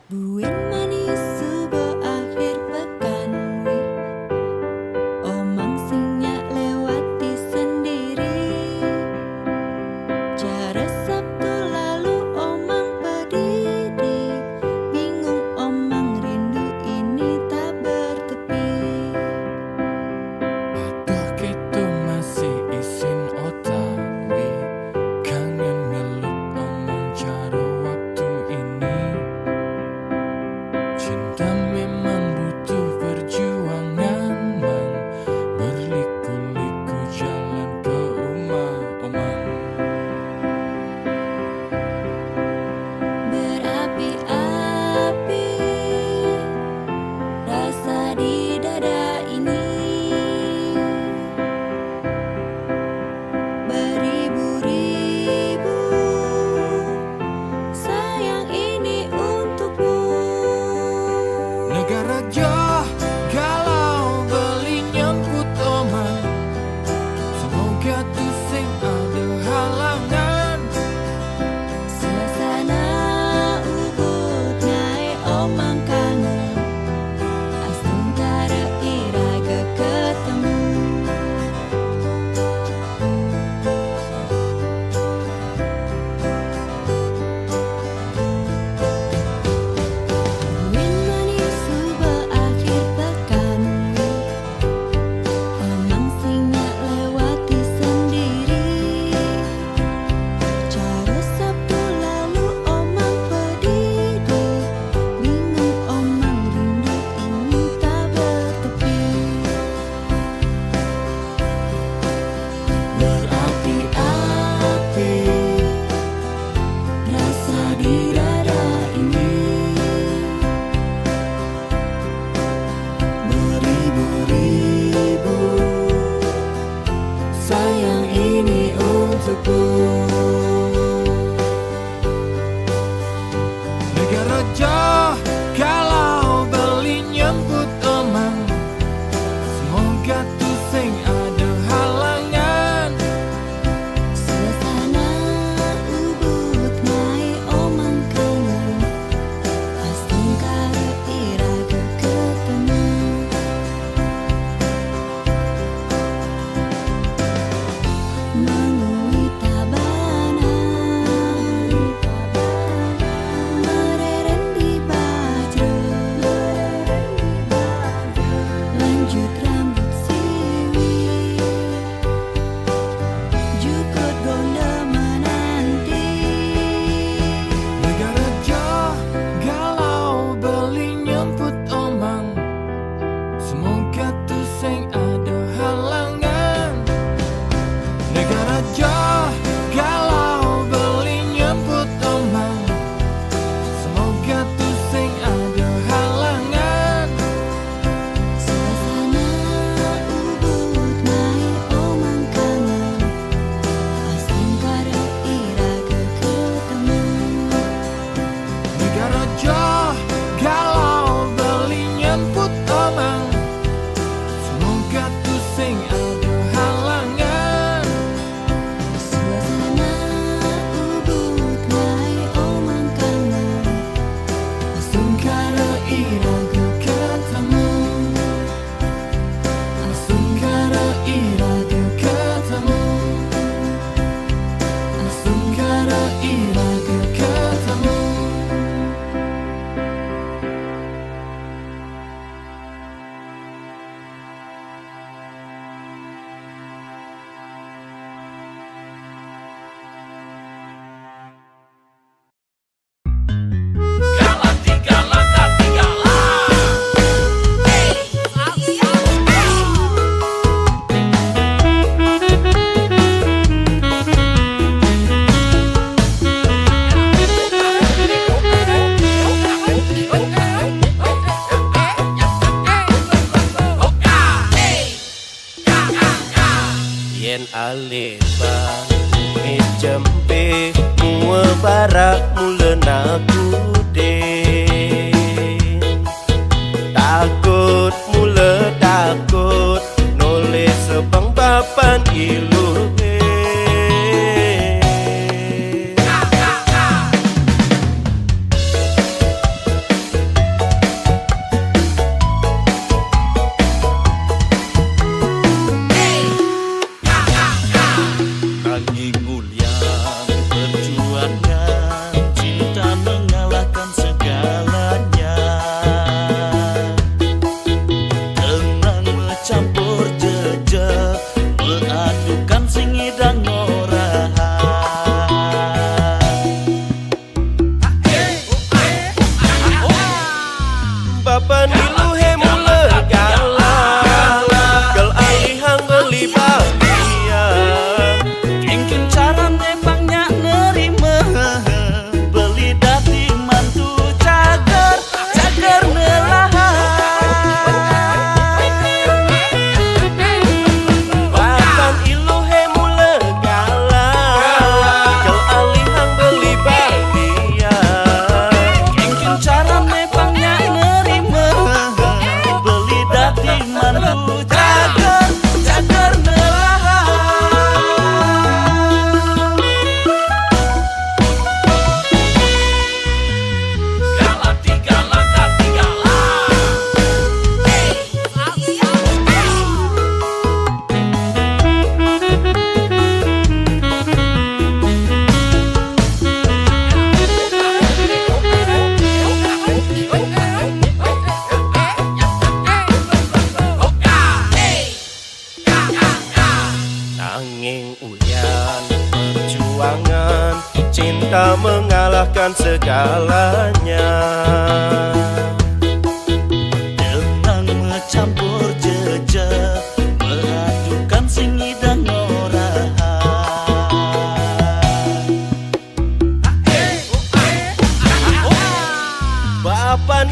Buin manis subuh akhir pekan wih, omang sinyak lewati sendiri. Cara Sabtu lalu omang berdiri, bingung omang rindu ini tak bertepi. Aduh kita masih isin otak wi, kangen ngelut omong cara waktu ini. Cinta memang butuh perjuangan, mang, berliku-liku jalan ke rumah omang. Berapi-api rasa di dada ini, beribu-ribu sayang ini untukmu. Negara jauh galau beli nyemput omang, semoga tu sing ada halangan. Suasana ubud naik omang kangen, astung kara iraga ketemu. Buin manis subuh akhir pekan wih, omang sinyak lewati sendiri. Cara Sabtu lalu omang berdiri, bingung omang rindu ini tak bertepi. Berapi-api rasa di dada ini, beribu-ribu sayang ini untukku. Negara jauh galau beli nyemput omang, semoga tu sing ada halangan. Suasana ubud naik omang kangen, astung kara iraga ketemu. Mengui tabanan, mereren di baju, lanjut rambut siwi, jukut gonda menanti. Negara jauh galau beli nyemput omang, semoga tu sing ada halangan. Negara jauh galau beli nyemput omang, semoga tu sing ada halangan. Suasana ubud naik omang kangen, astung kara iraga ketemu. Negara jauh galau beli nyemput omang, semoga tu sing ada halangan. Suasana ubud naik omang kangen, astung kara iraga ketemu. Astung kara iraga ketemu, astung kara iraga ketemu. Yen aleba jempe mua barak mulen aku takut mula takut noleh sebang papan ilu. dengan segalanya. Dengan mencampur jejak, meradukan singi dan orahan. Papan